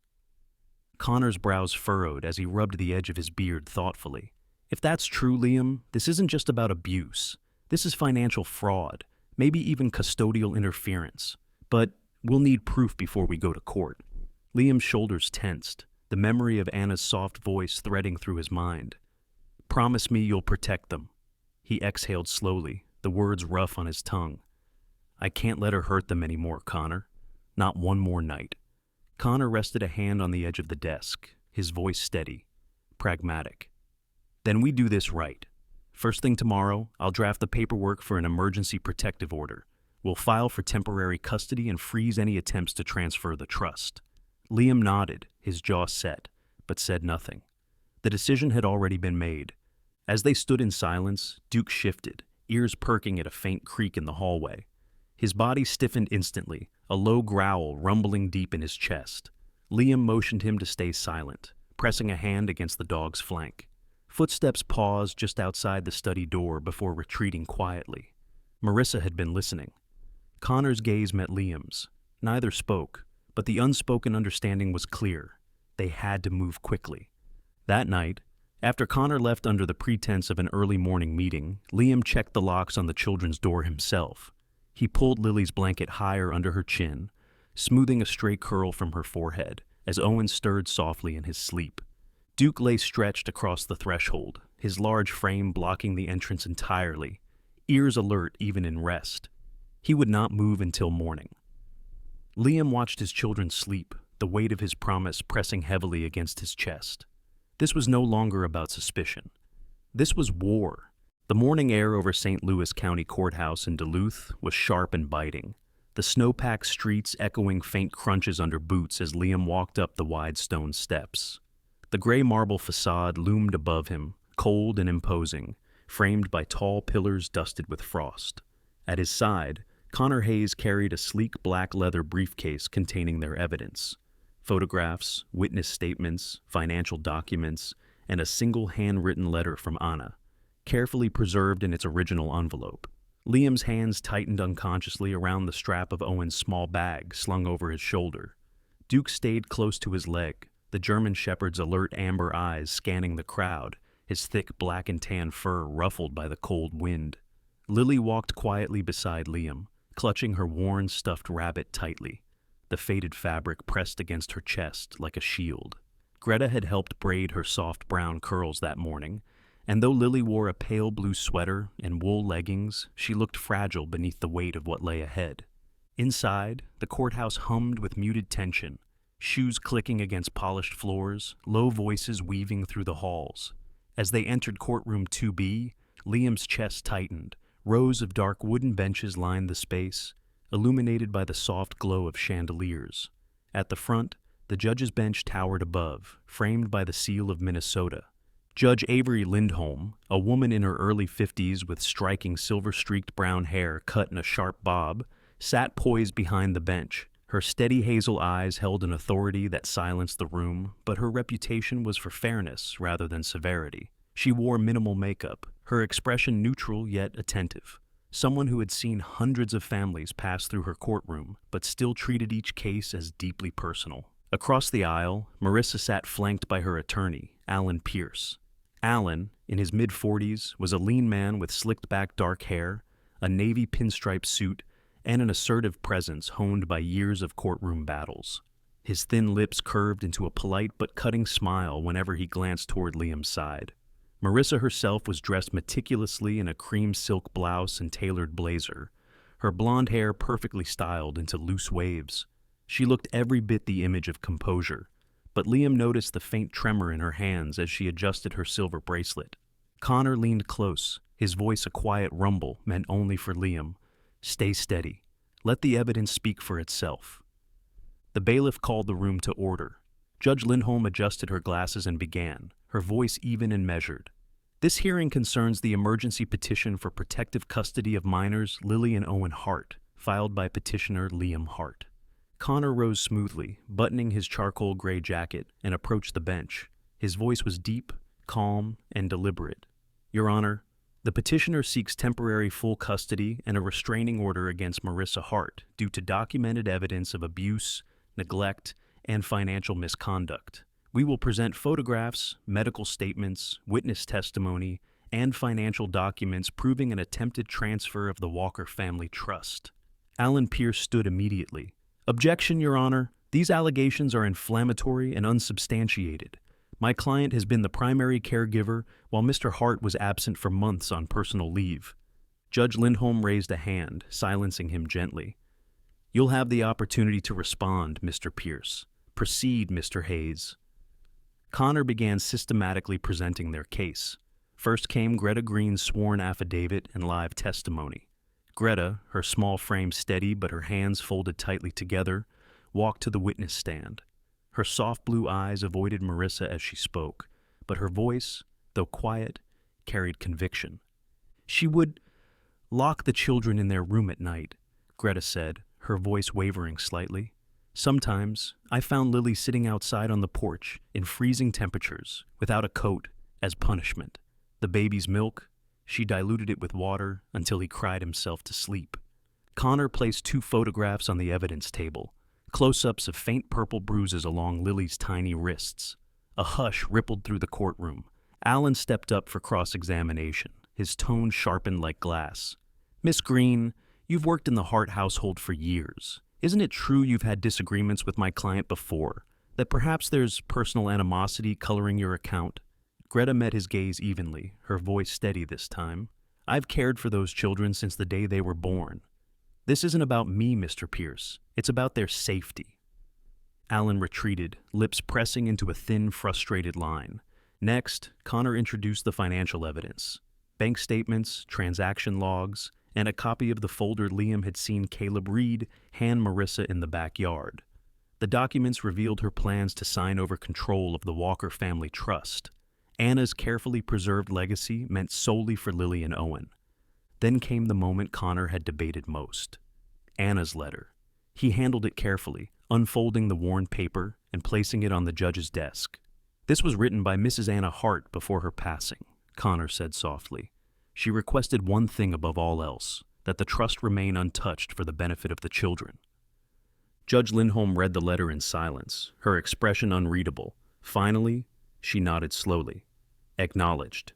S1: Connor's brows furrowed as he rubbed the edge of his beard thoughtfully. "If that's true, Liam, this isn't just about abuse. This is financial fraud, maybe even custodial interference. But we'll need proof before we go to court." Liam's shoulders tensed, the memory of Anna's soft voice threading through his mind. "Promise me you'll protect them." He exhaled slowly, the words rough on his tongue. "I can't let her hurt them anymore, Connor. Not one more night." Connor rested a hand on the edge of the desk, his voice steady, pragmatic. "Then we do this right. First thing tomorrow, I'll draft the paperwork for an emergency protective order. We'll file for temporary custody and freeze any attempts to transfer the trust." Liam nodded, his jaw set, but said nothing. The decision had already been made. As they stood in silence, Duke shifted, ears perking at a faint creak in the hallway. His body stiffened instantly, a low growl rumbling deep in his chest. Liam motioned him to stay silent, pressing a hand against the dog's flank. Footsteps paused just outside the study door before retreating quietly. Marissa had been listening. Connor's gaze met Liam's. Neither spoke, but the unspoken understanding was clear. They had to move quickly. That night, after Connor left under the pretense of an early morning meeting, Liam checked the locks on the children's door himself. He pulled Lily's blanket higher under her chin, smoothing a stray curl from her forehead, as Owen stirred softly in his sleep. Duke lay stretched across the threshold, his large frame blocking the entrance entirely, ears alert even in rest. He would not move until morning. Liam watched his children sleep, the weight of his promise pressing heavily against his chest. This was no longer about suspicion. This was war. The morning air over St. Louis County Courthouse in Duluth was sharp and biting, the snow-packed streets echoing faint crunches under boots as Liam walked up the wide stone steps. The gray marble facade loomed above him, cold and imposing, framed by tall pillars dusted with frost. At his side, Connor Hayes carried a sleek black leather briefcase containing their evidence. Photographs, witness statements, financial documents, and a single handwritten letter from Anna, carefully preserved in its original envelope. Liam's hands tightened unconsciously around the strap of Owen's small bag slung over his shoulder. Duke stayed close to his leg, the German shepherd's alert amber eyes scanning the crowd, his thick black and tan fur ruffled by the cold wind. Lily walked quietly beside Liam, clutching her worn stuffed rabbit tightly, the faded fabric pressed against her chest like a shield. Greta had helped braid her soft brown curls that morning, and though Lily wore a pale blue sweater and wool leggings, she looked fragile beneath the weight of what lay ahead. Inside, the courthouse hummed with muted tension, shoes clicking against polished floors, low voices weaving through the halls. As they entered courtroom 2B, Liam's chest tightened. Rows of dark wooden benches lined the space, illuminated by the soft glow of chandeliers. At the front, the judge's bench towered above, framed by the seal of Minnesota. Judge Avery Lindholm, a woman in her early 50s with striking silver-streaked brown hair cut in a sharp bob, sat poised behind the bench. Her steady hazel eyes held an authority that silenced the room, but her reputation was for fairness rather than severity. She wore minimal makeup, her expression neutral yet attentive. Someone who had seen hundreds of families pass through her courtroom, but still treated each case as deeply personal. Across the aisle, Marissa sat flanked by her attorney, Alan Pierce. Alan, in his mid-40s, was a lean man with slicked-back dark hair, a navy pinstripe suit, and an assertive presence honed by years of courtroom battles. His thin lips curved into a polite but cutting smile whenever he glanced toward Liam's side. Marissa herself was dressed meticulously in a cream silk blouse and tailored blazer, her blonde hair perfectly styled into loose waves. She looked every bit the image of composure, but Liam noticed the faint tremor in her hands as she adjusted her silver bracelet. Connor leaned close, his voice a quiet rumble meant only for Liam. "Stay steady. Let the evidence speak for itself." The bailiff called the room to order. Judge Lindholm adjusted her glasses and began, her voice even and measured. This hearing concerns the emergency petition for protective custody of minors Lily and Owen Hart, filed by petitioner Liam Hart. Connor rose smoothly, buttoning his charcoal gray jacket, and approached the bench. His voice was deep, calm, and deliberate. Your Honor, the petitioner seeks temporary full custody and a restraining order against Marissa Hart due to documented evidence of abuse, neglect, and financial misconduct. We will present photographs, medical statements, witness testimony, and financial documents proving an attempted transfer of the Walker family trust. Alan Pierce stood immediately. Objection, Your Honor. These allegations are inflammatory and unsubstantiated. My client has been the primary caregiver while Mr. Hart was absent for months on personal leave. Judge Lindholm raised a hand, silencing him gently. You'll have the opportunity to respond, Mr. Pierce. Proceed, Mr. Hayes. Connor began systematically presenting their case. First came Greta Green's sworn affidavit and live testimony. Greta, her small frame steady but her hands folded tightly together, walked to the witness stand. Her soft blue eyes avoided Marissa as she spoke, but her voice, though quiet, carried conviction. She would lock the children in their room at night, Greta said, her voice wavering slightly. Sometimes, I found Lily sitting outside on the porch in freezing temperatures, without a coat, as punishment. The baby's milk, she diluted it with water until he cried himself to sleep. Connor placed 2 photographs on the evidence table, close-ups of faint purple bruises along Lily's tiny wrists. A hush rippled through the courtroom. Alan stepped up for cross-examination, his tone sharpened like glass. Miss Green, you've worked in the Hart household for years. Isn't it true you've had disagreements with my client before, that perhaps there's personal animosity coloring your account? Greta met his gaze evenly, her voice steady this time. I've cared for those children since the day they were born. This isn't about me, Mr. Pierce. It's about their safety. Alan retreated, lips pressing into a thin, frustrated line. Next, Connor introduced the financial evidence. Bank statements, transaction logs, and a copy of the folder Liam had seen Caleb Reed hand Marissa in the backyard. The documents revealed her plans to sign over control of the Walker family trust. Anna's carefully preserved legacy meant solely for Lily and Owen. Then came the moment Connor had debated most. Anna's letter. He handled it carefully, unfolding the worn paper and placing it on the judge's desk. This was written by Mrs. Anna Hart before her passing, Connor said softly. She requested one thing above all else, that the trust remain untouched for the benefit of the children. Judge Lindholm read the letter in silence, her expression unreadable. Finally, she nodded slowly. Acknowledged.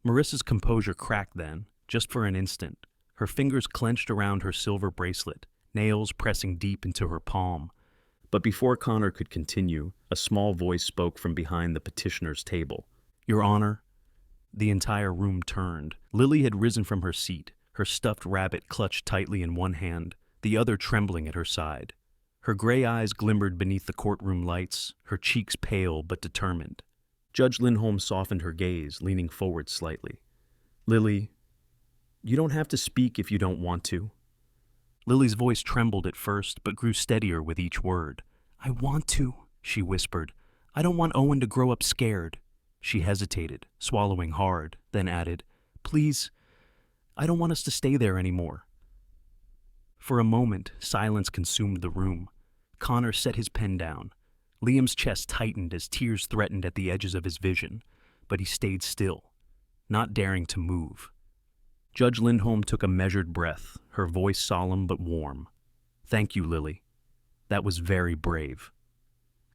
S1: Marissa's composure cracked then, just for an instant. Her fingers clenched around her silver bracelet, nails pressing deep into her palm. But before Connor could continue, a small voice spoke from behind the petitioner's table. Your Honor. The entire room turned. Lily had risen from her seat, her stuffed rabbit clutched tightly in one hand, the other trembling at her side. Her gray eyes glimmered beneath the courtroom lights, her cheeks pale but determined. Judge Lindholm softened her gaze, leaning forward slightly. Lily, you don't have to speak if you don't want to. Lily's voice trembled at first, but grew steadier with each word. I want to, she whispered. I don't want Owen to grow up scared. She hesitated, swallowing hard, then added, Please, I don't want us to stay there anymore. For a moment, silence consumed the room. Connor set his pen down. Liam's chest tightened as tears threatened at the edges of his vision, but he stayed still, not daring to move. Judge Lindholm took a measured breath, her voice solemn but warm. Thank you, Lily. That was very brave.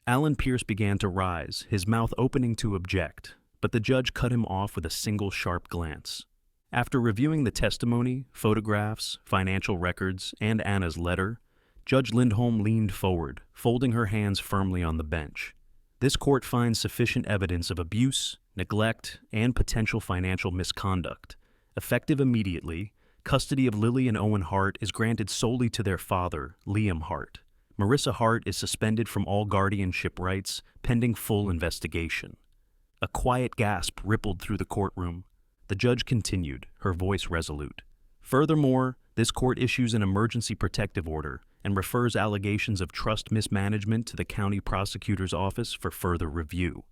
S1: Alan Pierce began to rise, his mouth opening to object, but the judge cut him off with a single sharp glance. After reviewing the testimony, photographs, financial records, and Anna's letter, Judge Lindholm leaned forward, folding her hands firmly on the bench. This court finds sufficient evidence of abuse, neglect, and potential financial misconduct. Effective immediately, custody of Lily and Owen Hart is granted solely to their father, Liam Hart. Marissa Hart is suspended from all guardianship rights, pending full investigation. A quiet gasp rippled through the courtroom. The judge continued, her voice resolute. Furthermore, this court issues an emergency protective order and refers allegations of trust mismanagement to the county prosecutor's office for further review.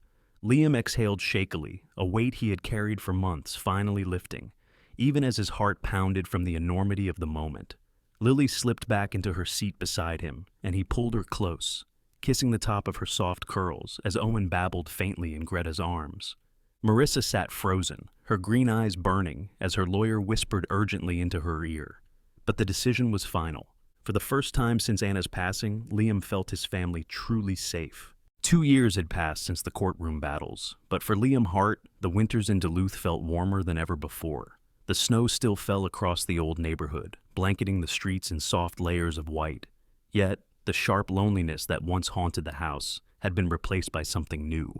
S1: Liam exhaled shakily, a weight he had carried for months finally lifting, even as his heart pounded from the enormity of the moment. Lily slipped back into her seat beside him, and he pulled her close, kissing the top of her soft curls as Owen babbled faintly in Greta's arms. Marissa sat frozen, her green eyes burning as her lawyer whispered urgently into her ear. But the decision was final. For the first time since Anna's passing, Liam felt his family truly safe. 2 years had passed since the courtroom battles, but for Liam Hart, the winters in Duluth felt warmer than ever before. The snow still fell across the old neighborhood, blanketing the streets in soft layers of white. Yet, the sharp loneliness that once haunted the house had been replaced by something new,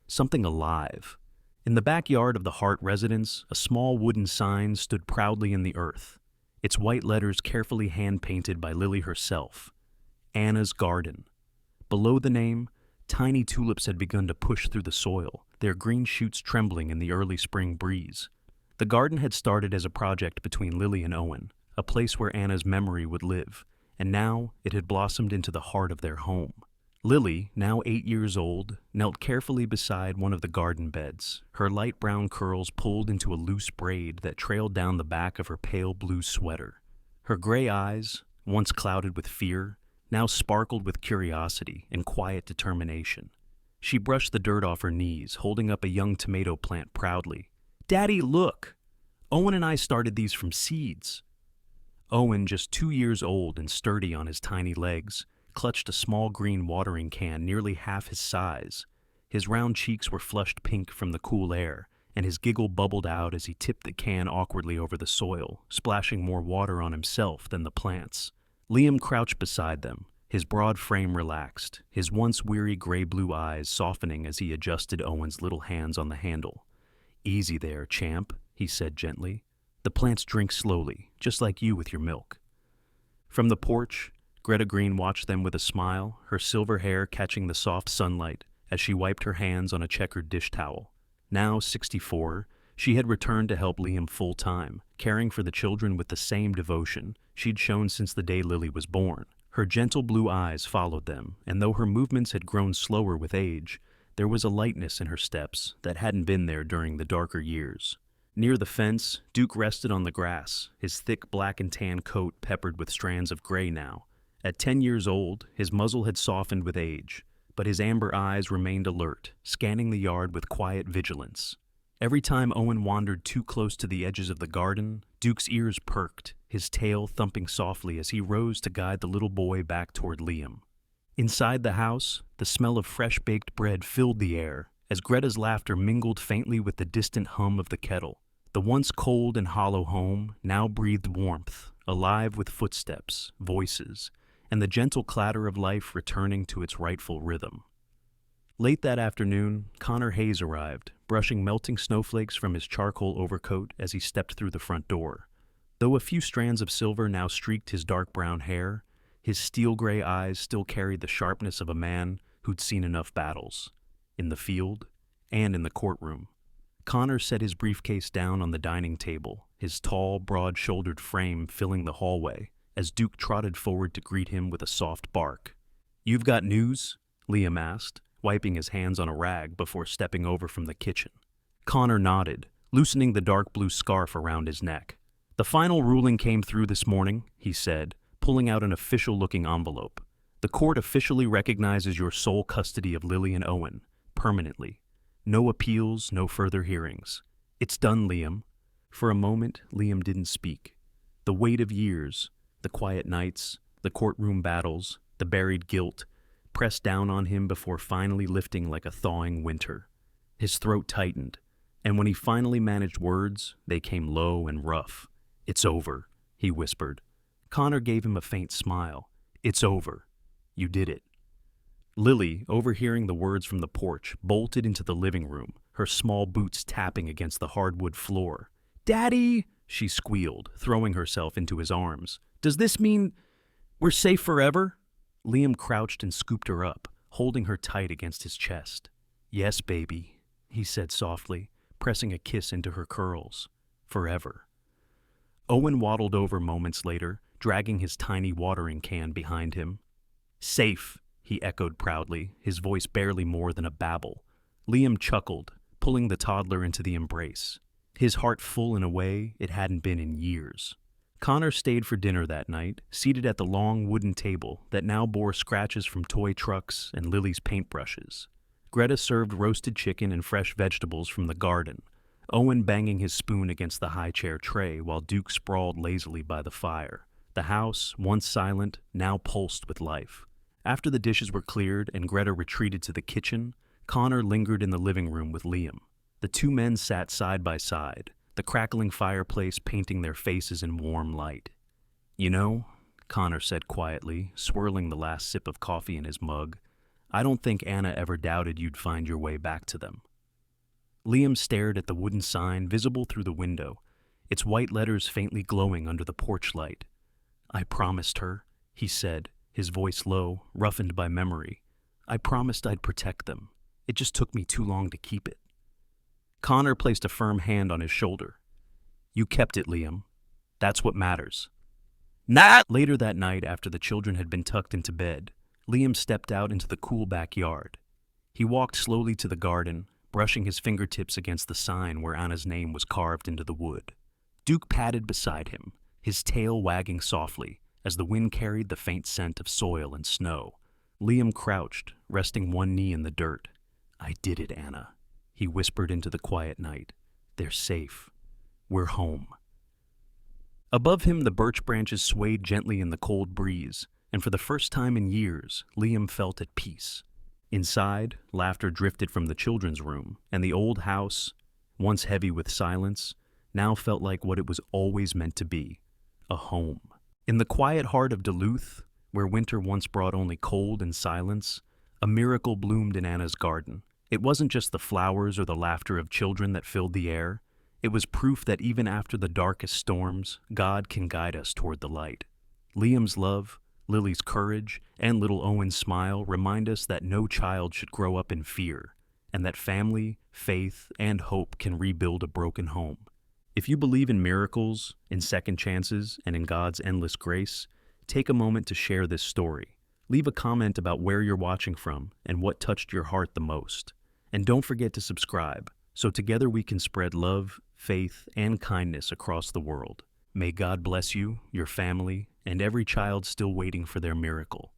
S1: something alive. In the backyard of the Hart residence, a small wooden sign stood proudly in the earth, its white letters carefully hand-painted by Lily herself. Anna's Garden. Below the name, tiny tulips had begun to push through the soil, their green shoots trembling in the early spring breeze. The garden had started as a project between Lily and Owen, a place where Anna's memory would live, and now it had blossomed into the heart of their home. Lily, now 8 years old, knelt carefully beside one of the garden beds, her light brown curls pulled into a loose braid that trailed down the back of her pale blue sweater. Her gray eyes, once clouded with fear, now sparkled with curiosity and quiet determination. She brushed the dirt off her knees, holding up a young tomato plant proudly. "Daddy, look! Owen and I started these from seeds." Owen, just 2 years old and sturdy on his tiny legs, clutched a small green watering can nearly half his size. His round cheeks were flushed pink from the cool air, and his giggle bubbled out as he tipped the can awkwardly over the soil, splashing more water on himself than the plants. Liam crouched beside them, his broad frame relaxed, his once weary gray-blue eyes softening as he adjusted Owen's little hands on the handle. "Easy there, champ," he said gently. "The plants drink slowly, just like you with your milk." From the porch, Greta Green watched them with a smile, her silver hair catching the soft sunlight as she wiped her hands on a checkered dish towel. Now 64, she had returned to help Liam full-time, caring for the children with the same devotion she'd shown since the day Lily was born. Her gentle blue eyes followed them, and though her movements had grown slower with age, there was a lightness in her steps that hadn't been there during the darker years. Near the fence, Duke rested on the grass, his thick black and tan coat peppered with strands of gray now. At 10 years old, his muzzle had softened with age, but his amber eyes remained alert, scanning the yard with quiet vigilance. Every time Owen wandered too close to the edges of the garden, Duke's ears perked, his tail thumping softly as he rose to guide the little boy back toward Liam. Inside the house, the smell of fresh-baked bread filled the air, as Greta's laughter mingled faintly with the distant hum of the kettle. The once cold and hollow home now breathed warmth, alive with footsteps, voices, and the gentle clatter of life returning to its rightful rhythm. Late that afternoon, Connor Hayes arrived, brushing melting snowflakes from his charcoal overcoat as he stepped through the front door. Though a few strands of silver now streaked his dark brown hair, his steel-gray eyes still carried the sharpness of a man who'd seen enough battles, in the field and in the courtroom. Connor set his briefcase down on the dining table, his tall, broad-shouldered frame filling the hallway, as Duke trotted forward to greet him with a soft bark. "You've got news?" Liam asked, wiping his hands on a rag before stepping over from the kitchen. Connor nodded, loosening the dark blue scarf around his neck. "The final ruling came through this morning," he said, pulling out an official-looking envelope. "The court officially recognizes your sole custody of Lily and Owen, permanently. No appeals, no further hearings. It's done, Liam." For a moment, Liam didn't speak. The weight of years, the quiet nights, the courtroom battles, the buried guilt, pressed down on him before finally lifting like a thawing winter. His throat tightened, and when he finally managed words, they came low and rough. "It's over," he whispered. Connor gave him a faint smile. "It's over. You did it." Lily, overhearing the words from the porch, bolted into the living room, her small boots tapping against the hardwood floor. "Daddy!" she squealed, throwing herself into his arms. "Does this mean we're safe forever?" Liam crouched and scooped her up, holding her tight against his chest. "Yes, baby," he said softly, pressing a kiss into her curls. "Forever." Owen waddled over moments later, dragging his tiny watering can behind him. "Safe," he echoed proudly, his voice barely more than a babble. Liam chuckled, pulling the toddler into the embrace, his heart full in a way it hadn't been in years. Connor stayed for dinner that night, seated at the long wooden table that now bore scratches from toy trucks and Lily's paintbrushes. Greta served roasted chicken and fresh vegetables from the garden, Owen banging his spoon against the high chair tray while Duke sprawled lazily by the fire. The house, once silent, now pulsed with life. After the dishes were cleared and Greta retreated to the kitchen, Connor lingered in the living room with Liam. The two men sat side by side, the crackling fireplace painting their faces in warm light. "You know," Connor said quietly, swirling the last sip of coffee in his mug, "I don't think Anna ever doubted you'd find your way back to them." Liam stared at the wooden sign visible through the window, its white letters faintly glowing under the porch light. "I promised her," he said, his voice low, roughened by memory. "I promised I'd protect them. It just took me too long to keep it." Connor placed a firm hand on his shoulder. "You kept it, Liam. That's what matters." Later that night, after the children had been tucked into bed, Liam stepped out into the cool backyard. He walked slowly to the garden, brushing his fingertips against the sign where Anna's name was carved into the wood. Duke padded beside him, his tail wagging softly as the wind carried the faint scent of soil and snow. Liam crouched, resting one knee in the dirt. "I did it, Anna," he whispered into the quiet night. "They're safe. We're home." Above him, the birch branches swayed gently in the cold breeze, and for the first time in years, Liam felt at peace. Inside, laughter drifted from the children's room, and the old house, once heavy with silence, now felt like what it was always meant to be, a home. In the quiet heart of Duluth, where winter once brought only cold and silence, a miracle bloomed in Anna's garden. It wasn't just the flowers or the laughter of children that filled the air. It was proof that even after the darkest storms, God can guide us toward the light. Liam's love, Lily's courage, and little Owen's smile remind us that no child should grow up in fear, and that family, faith, and hope can rebuild a broken home. If you believe in miracles, in second chances, and in God's endless grace, take a moment to share this story. Leave a comment about where you're watching from and what touched your heart the most. And don't forget to subscribe, so together we can spread love, faith, and kindness across the world. May God bless you, your family, and every child still waiting for their miracle.